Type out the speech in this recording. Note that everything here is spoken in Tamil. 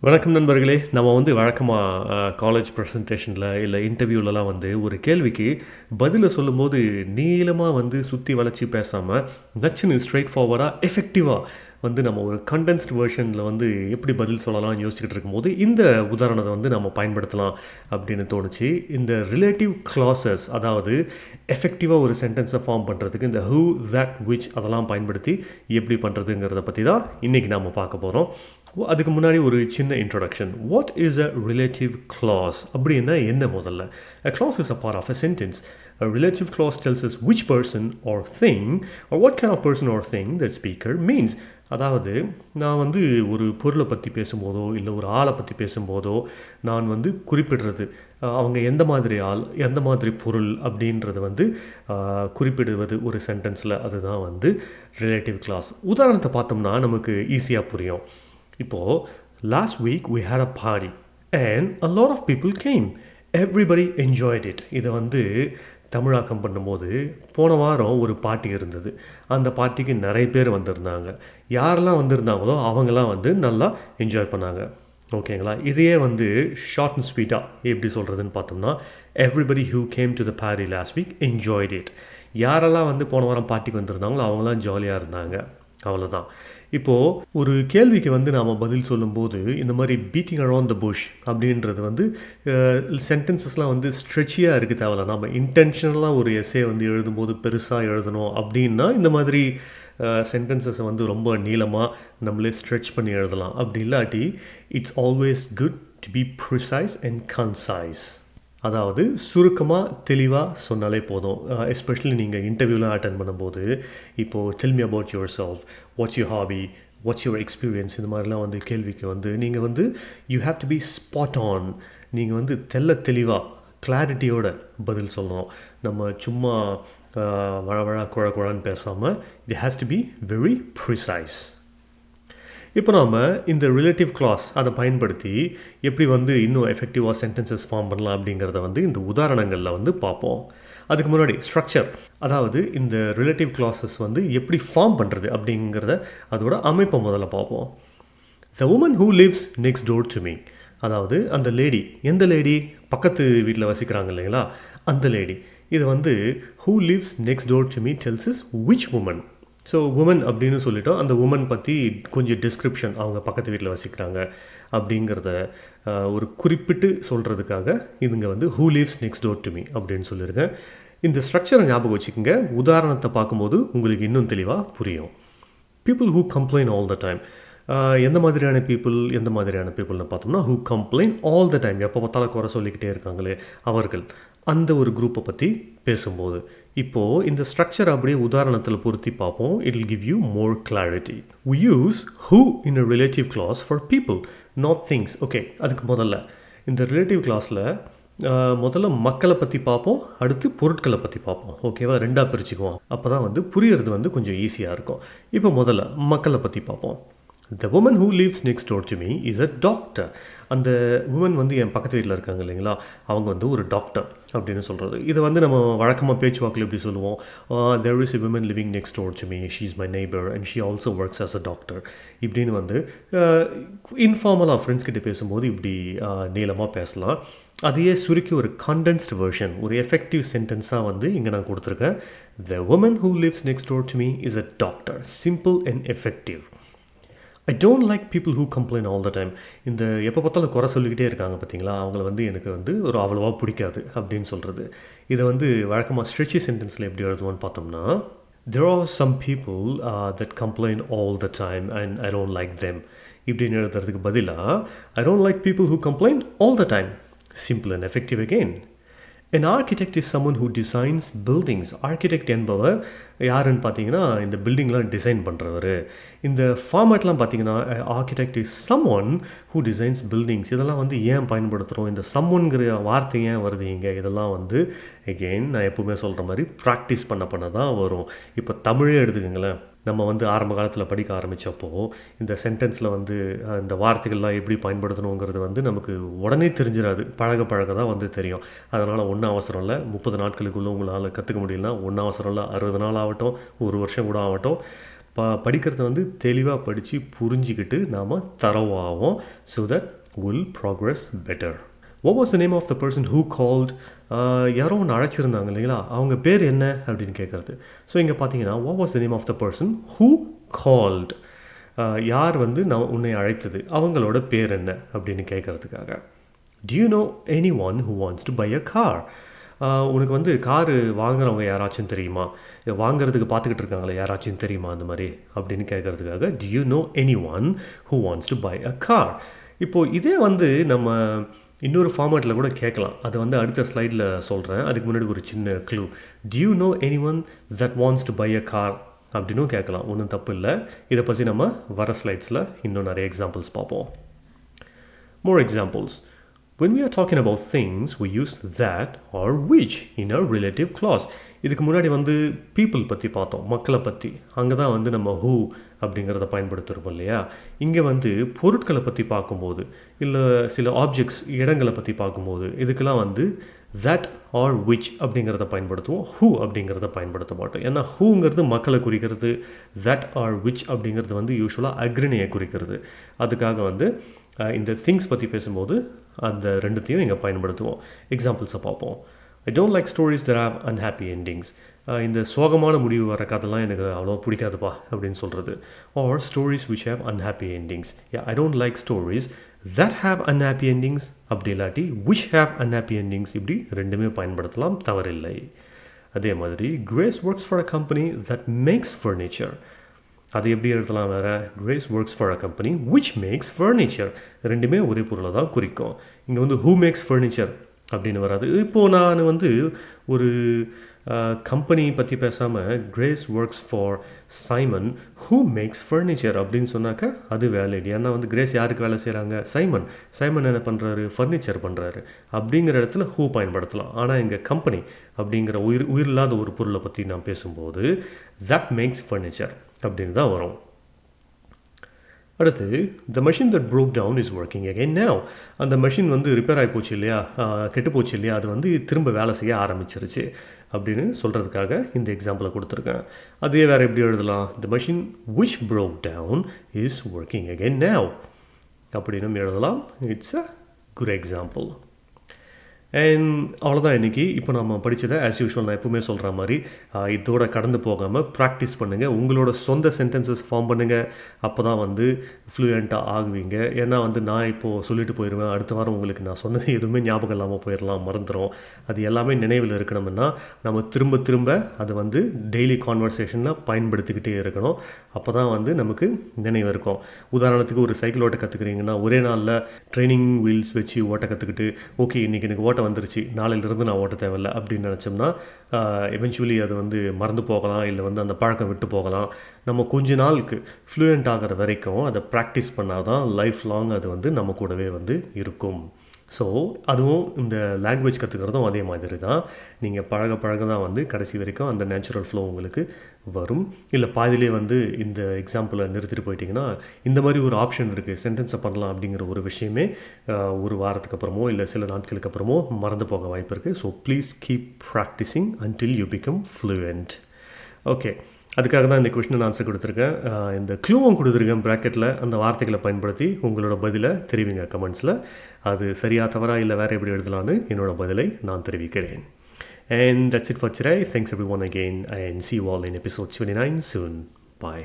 வணக்கம் நண்பர்களே. நம்ம வழக்கமாக காலேஜ் ப்ரெசன்டேஷனில் இல்லை இன்டர்வியூலலாம் ஒரு கேள்விக்கு பதிலை சொல்லும்போது நீளமாக சுற்றி வளைச்சி பேசாமல் நச்சுன்னு ஸ்ட்ரைட் ஃபார்வர்டாக எஃபெக்டிவாக நம்ம ஒரு கண்டென்ஸ்ட் வெர்ஷனில் எப்படி பதில் சொல்லலாம்னு யோசிச்சுக்கிட்டு இருக்கும்போது இந்த உதாரணத்தை நம்ம பயன்படுத்தலாம் அப்படின்னு தோணுச்சு. இந்த ரிலேட்டிவ் கிளாஸஸ், அதாவது எஃபெக்டிவாக ஒரு சென்டென்ஸை ஃபார்ம் பண்ணுறதுக்கு இந்த ஹூ, தட், விச் அதெல்லாம் பயன்படுத்தி எப்படி பண்ணுறதுங்கிறத பற்றி தான் இன்றைக்கி நாம் பார்க்க போகிறோம். அதுக்கு முன்னாடி ஒரு சின்ன introduction. What is a relative clause? அப்படின்னா என்ன முதல்ல? A clause is a part of a sentence. A relative clause tells us which person or thing or what kind of person or thing that speaker means. அதாவது நான் ஒரு பொருளை பற்றி பேசும்போதோ இல்லை ஒரு ஆளை பற்றி பேசும்போதோ நான் குறிப்பிடுறது அவங்க எந்த மாதிரி ஆள், எந்த மாதிரி பொருள் அப்படின்றத குறிப்பிடுவது ஒரு சென்டென்ஸில், அதுதான் ரிலேட்டிவ் clause. உதாரணத்தை பார்த்தோம்னா நமக்கு ஈஸியாக புரியும். இப்போது last week we had a party and a lot of people came. Everybody enjoyed it. இதை தமிழாக்கம் பண்ணும்போது போன வாரம் ஒரு பார்ட்டி இருந்தது. அந்த பார்ட்டிக்கு நிறைய பேர் வந்திருந்தாங்க. யாரெல்லாம் வந்திருந்தாங்களோ அவங்களாம் நல்லா என்ஜாய் பண்ணாங்க. ஓகேங்களா? இதையே ஷார்ட் அண்ட் ஸ்வீட்டாக எப்படி சொல்கிறதுன்னு பார்த்தோம்னா, everybody who came to the party last week enjoyed it. யாரெல்லாம் போன வாரம் பார்ட்டிக்கு வந்திருந்தாங்களோ அவங்களாம் ஜாலியாக இருந்தாங்க. அவ்வளோதான். இப்போது ஒரு கேள்விக்கு நாம் பதில் சொல்லும்போது இந்த மாதிரி பீட்டிங் அரவுண்ட் த புஷ் அப்படின்றது சென்டென்சஸ்லாம் ஸ்ட்ரெச்சியாக இருக்குது தேவையில்ல. நம்ம இன்டென்ஷனலாக ஒரு எஸ்ஸே எழுதும்போது பெருசாக எழுதணும் அப்படின்னா இந்த மாதிரி சென்டென்சஸை ரொம்ப நீளமாக நம்மளே ஸ்ட்ரெச் பண்ணி எழுதலாம். அப்படி இல்லாட்டி it's always good to be precise and concise. அதாவது சுருக்கமாக தெளிவாக சொன்னாலே போதும். எஸ்பெஷலி நீங்கள் இன்டர்வியூலாம் அட்டென்ட் பண்ணும்போது, இப்போது tell me about yourself, what's your hobby, what's your experience, இந்த மாதிரிலாம் கேள்விக்கு நீங்கள் you have to be spot on. நீங்கள் தெளிவாக கிளாரிட்டியோட பதில் சொல்லணும். நம்ம சும்மா வழ குழான்னு பேசாமல் it has to be very precise. இப்போ நாம் இந்த ரிலேட்டிவ் clause அதை பயன்படுத்தி எப்படி இன்னும் எஃபெக்டிவாக சென்டென்சஸ் ஃபார்ம் பண்ணலாம் அப்படிங்கிறத இந்த உதாரணங்களில் பார்ப்போம். அதுக்கு முன்னாடி ஸ்ட்ரக்சர், அதாவது இந்த ரிலேட்டிவ் clauses எப்படி ஃபார்ம் பண்ணுறது அப்படிங்கிறத அதோட அமைப்பை முதல்ல பார்ப்போம். The woman who lives next door to me, அதாவது அந்த லேடி, எந்த லேடி? பக்கத்து வீட்டில் வசிக்கிறாங்க இல்லைங்களா, அந்த லேடி. இது who lives next door to me tells us which woman. So woman அப்படின்னு சொல்லிட்டோம். அந்த உமன் பற்றி கொஞ்சம் டிஸ்கிரிப்ஷன், அவங்க பக்கத்து வீட்டில் வசிக்கிறாங்க அப்படிங்கிறத ஒரு குறிப்பிட்டு சொல்கிறதுக்காக இதுங்க who lives next door to me அப்படின்னு சொல்லியிருக்கேன். இந்த ஸ்ட்ரக்சரை ஞாபகம் வச்சுக்கோங்க. உதாரணத்தை பார்க்கும்போது உங்களுக்கு இன்னும் தெளிவாக புரியும். People who complain all the time. எந்த மாதிரியான பீப்புள்னு பார்த்தோம்னா, who complain all the time, எப்போ பார்த்தாலும் குறை சொல்லிக்கிட்டே இருக்காங்களே அவர்கள், அந்த ஒரு குரூப்பை பற்றி பேசும்போது. இப்போது இந்த ஸ்ட்ரக்சர் அப்படியே உதாரணத்தில் பொருத்தி பார்ப்போம். It will give you more clarity. we use who in a relative clause for people, not things. Okay, அதுக்கு முதல்ல இந்த ரிலேட்டிவ் கிளாஸில் முதல்ல மக்களை பற்றி பார்ப்போம், அடுத்து பொருட்களை பற்றி பார்ப்போம். ஓகேவா? ரெண்டாக பிரிச்சுக்குவோம். அப்போ தான் புரியறது கொஞ்சம் ஈஸியாக இருக்கும். இப்போ முதல்ல மக்களை பற்றி பார்ப்போம். The woman who lives next door to me is a doctor. அந்த உமன் என் பக்கத்து வீட்டில் இருக்காங்க இல்லைங்களா, அவங்க ஒரு டாக்டர் அப்படின்னு சொல்கிறது. இதை நம்ம வழக்கமாக பேச்சுவாக்கில் எப்படி சொல்லுவோம்? There is a woman living next door to me, she is my neighbor and she also works as a doctor. இப்படின்னு இன்ஃபார்மலாக ஃப்ரெண்ட்ஸ் கிட்ட பேசும்போது இப்படி நீளமாக பேசலாம். அதையே சுருக்கி ஒரு கண்டென்ஸ்ட் வெர்ஷன், ஒரு எஃபெக்டிவ் சென்டென்ஸாக இங்கே நான் கொடுத்துருக்கேன். The woman who lives next door to me is a doctor. Simple and effective. I don't like people who complain all the time. இந்த எப்போ பார்த்தாலும் குறை சொல்லிக்கிட்டே இருக்காங்க பார்த்தீங்களா, அவங்கள எனக்கு ஒரு அவ்வளோவா பிடிக்காது அப்படின்னு சொல்கிறது. இதை வழக்கமாக ஸ்ட்ரெச்சி சென்டென்ஸில் எப்படி எழுதுவோன்னு பார்த்தோம்னா, there are some people that complain all the time and I don't like them. இப்படின்னு எழுதுறதுக்கு பதிலாக I don't like people who complain all the time. Simple and effective again. An architect is someone who designs buildings. Architect என்பவர் யாருன்னு பார்த்தீங்கன்னா, இந்த பில்டிங்லாம் டிசைன் பண்ணுறவர். இந்த ஃபார்மேட்லாம் பார்த்தீங்கன்னா, architect is someone who designs buildings. இதெல்லாம் ஏன் பயன்படுத்துகிறோம்? இந்த someoneங்கிற வார்த்தை ஏன் வருது இங்கே? இதெல்லாம் எகெயின் நான் எப்பவுமே சொல்கிற மாதிரி ப்ராக்டிஸ் பண்ண தான் வரும். இப்போ தமிழே எடுத்துக்கோங்களேன். நம்ம ஆரம்ப காலத்தில் படிக்க ஆரம்பித்தப்போ இந்த சென்டென்ஸில் இந்த வார்த்தைகள்லாம் எப்படி பயன்படுத்தணுங்கிறது நமக்கு உடனே தெரிஞ்சிடாது. பழக தான் தெரியும். அதனால் ஒன்றும் அவசரம் இல்லை. 30 நாட்களுக்குள்ளே உங்களால் கற்றுக்க முடியலனா ஒன்றும் அவசரம் இல்லை. 60 நாள் ஆகட்டும், ஒரு வருஷம் கூட ஆகட்டும், படிக்கிறத வந்து தெளிவாக படித்து புரிஞ்சிக்கிட்டு நாம் தரவாகும். So that will progress better. What was the name of the person who called? யாரோ ஒன்று அழைச்சிருந்தாங்க இல்லைங்களா, அவங்க பேர் என்ன அப்படின்னு கேட்குறது. ஸோ இங்கே பார்த்தீங்கன்னா what was the name of the person who called, யார் வந்து நான் உன்னை அழைத்தது, அவங்களோட பேர் என்ன அப்படின்னு கேட்குறதுக்காக. Do you know anyone who wants to buy a car? உனக்கு வந்து காரு வாங்குறவங்க யாராச்சும் தெரியுமா, வாங்குறதுக்கு பார்த்துக்கிட்டு இருக்காங்களே யாராச்சும் தெரியுமா அந்த மாதிரி அப்படின்னு கேட்குறதுக்காக do you know anyone who wants to buy a car? இப்போது இதே வந்து நம்ம இன்னொரு ஃபார்மேட்டில் கூட கேட்கலாம். அதை வந்து அடுத்த ஸ்லைடில் சொல்கிறேன். அதுக்கு முன்னாடி ஒரு சின்ன clue. Do you know anyone that wants to buy a car அப்படின்னும் கேட்கலாம். ஒன்றும் தப்பு இல்லை. இதை பற்றி நம்ம வர ஸ்லைட்ஸில் இன்னும் நிறைய எக்ஸாம்பிள்ஸ் பார்ப்போம். More examples. When we are talking about things, we use that or which in a relative clause. இதுக்கு முன்னாடி வந்து people பற்றி பார்த்தோம், மக்களை பற்றி. அங்கே தான் வந்து நம்ம who அப்படிங்கிறத பயன்படுத்திருப்போம் இல்லையா. இங்கே வந்து பொருட்களை பற்றி பார்க்கும்போது, இல்லை சில ஆப்ஜெக்ட்ஸ் இடங்களை பற்றி பார்க்கும்போது இதுக்கெல்லாம் வந்து that or which அப்படிங்கிறத பயன்படுத்துவோம், who அப்படிங்கிறத பயன்படுத்த மாட்டோம். ஏன்னா whoங்கிறது மக்களை குறிக்கிறது, that or which அப்படிங்கிறது வந்து யூஸ்வலாக அக்ரிணையை குறிக்கிறது. அதுக்காக வந்து இந்த திங்ஸ் பற்றி பேசும்போது அந்த ரெண்டுத்தையும் இங்கே பயன்படுத்துவோம். எக்ஸாம்பிள்ஸை பார்ப்போம். ஐ don't like stories that have unhappy endings. இந்த சோகமான முடிவு வர கதைலாம் எனக்கு அவ்வளோ பிடிக்காதுப்பா அப்படின்னு சொல்கிறது. Or stories which have unhappy endings. I don't like stories that have unhappy endings, அப்படி இல்லாட்டி விச் ஹேவ் அன்ஹாப்பி எண்டிங்ஸ், இப்படி ரெண்டுமே பயன்படுத்தலாம், தவறில்லை. அதே மாதிரி grace works for a company that makes furniture. அது எப்படி எழுதலாம் வேறு? Grace works for a company which makes furniture. ரெண்டுமே ஒரே பொருளை தான் குறிக்கும். இங்கே வந்து ஹூ மேக்ஸ் ஃபர்னிச்சர் அப்படின்னு வராது. இப்போது நான் வந்து ஒரு கம்பெனி பற்றி பேசாமல் grace works for Simon who maths furniture அப்படின்னு சொன்னாக்கா அது வேலிட். ஏன்னா வந்து கிரேஸ் யாருக்கு வேலை செய்கிறாங்க? சைமன். சைமன் என்ன பண்ணுறாரு? ஃபர்னிச்சர் பண்ணுறாரு. அப்படிங்கிற இடத்துல ஹூ பயன்படுத்தலாம். ஆனால் இங்கே கம்பெனி அப்படிங்கிற உயிரில்லாத ஒரு பொருளை பற்றி நான் பேசும்போது தட் மேக்ஸ் ஃபர்னிச்சர் அப்படின்னு தான் வரும். அடுத்து the machine that broke down is working again now. அந்த மெஷின் வந்து ரிப்பேர் ஆகி போச்சு இல்லையா, கெட்டு போச்சு இல்லையா, அது வந்து திரும்ப வேலை செய்ய ஆரம்பிச்சிருச்சு அப்படின்னு சொல்கிறதுக்காக இந்த எக்ஸாம்பிளை கொடுத்துருக்கேன். அதே வேறு எப்படி எழுதலாம்? the machine which broke down is working again now அப்படின்னு எழுதலாம். It's a good example. And அவ்வளோதான் இன்றைக்கி. இப்போ நம்ம படித்ததை ஆஸ் யூஷுவல் நான் எப்பவுமே சொல்கிற மாதிரி இதோட கடந்து போகாமல் ப்ராக்டிஸ் பண்ணுங்கள். உங்களோட சொந்த சென்டென்சஸ் ஃபார்ம் பண்ணுங்கள். அப்போ தான் வந்து ஃப்ளூயண்ட்டாக ஆகுவீங்க. ஏன்னா வந்து நான் இப்போது சொல்லிட்டு போயிடுவேன், அடுத்த வாரம் உங்களுக்கு நான் சொன்னது எதுவுமே ஞாபகம் இல்லாமல் போயிடலாம், மறந்துடும். அது எல்லாமே நினைவில் இருக்கணும்னா நம்ம திரும்ப திரும்ப அதை வந்து டெய்லி கான்வர்சேஷனில் பயன்படுத்திக்கிட்டே இருக்கணும். அப்போ தான் வந்து நமக்கு நினைவு இருக்கும். உதாரணத்துக்கு ஒரு சைக்கிள் ஓட்ட கற்றுக்குறீங்கன்னா ஒரே நாளில் ட்ரைனிங் வீல்ஸ் வச்சு ஓட்ட கற்றுக்கிட்டு ஓகே இன்றைக்கி எனக்கு ஓட்ட வந்துருச்சு, நாளையிலிருந்து நான் ஓட்ட தேவையில்லை அப்படின்னு நினச்சோம்னா எவென்ச்சுவலி அது வந்து மறந்து போகலாம், இல்லை வந்து அந்த பழக்கம் விட்டு போகலாம். நம்ம கொஞ்ச நாளுக்கு ஃப்ளூயண்ட் ஆகிற வரைக்கும் அதை ப்ராக்டிஸ் பண்ணால் தான் லைஃப் லாங் அது வந்து நம்ம கூடவே வந்து இருக்கும். ஸோ அதுவும் இந்த லாங்குவேஜ் கற்றுக்கிறதும் அதே மாதிரி தான். நீங்கள் பழக தான் வந்து கடைசி வரைக்கும் அந்த நேச்சுரல் ஃப்ளோ உங்களுக்கு வரும். இல்லை பாதிலே வந்து இந்த எக்ஸாம்பிளை நிறுத்திட்டு போயிட்டிங்கன்னா இந்த மாதிரி ஒரு ஆப்ஷன் இருக்குது, சென்டென்ஸை பண்ணலாம் அப்படிங்கிற ஒரு விஷயமே ஒரு வாரத்துக்கு அப்புறமோ இல்லை சில நாட்களுக்கு அப்புறமோ மறந்து போக வாய்ப்பு இருக்குது. So please keep practising until you become fluent. Okay, அதுக்காக தான் இந்த கொஸ்டின் ஆன்சர் கொடுத்துருக்கேன். இந்த க்ளூவும் கொடுத்துருக்கேன் ப்ராக்கெட்டில். அந்த வார்த்தைகளை பயன்படுத்தி உங்களோட பதிலை தெரிவிங்க கமெண்ட்ஸில். அது சரியாக தவறா இல்லை வேறு எப்படி எழுதலான்னு என்னோட பதிலை நான் தெரிவிக்கிறேன். And that's it for today. Thanks everyone again and see you all in episode 29 soon. Bye.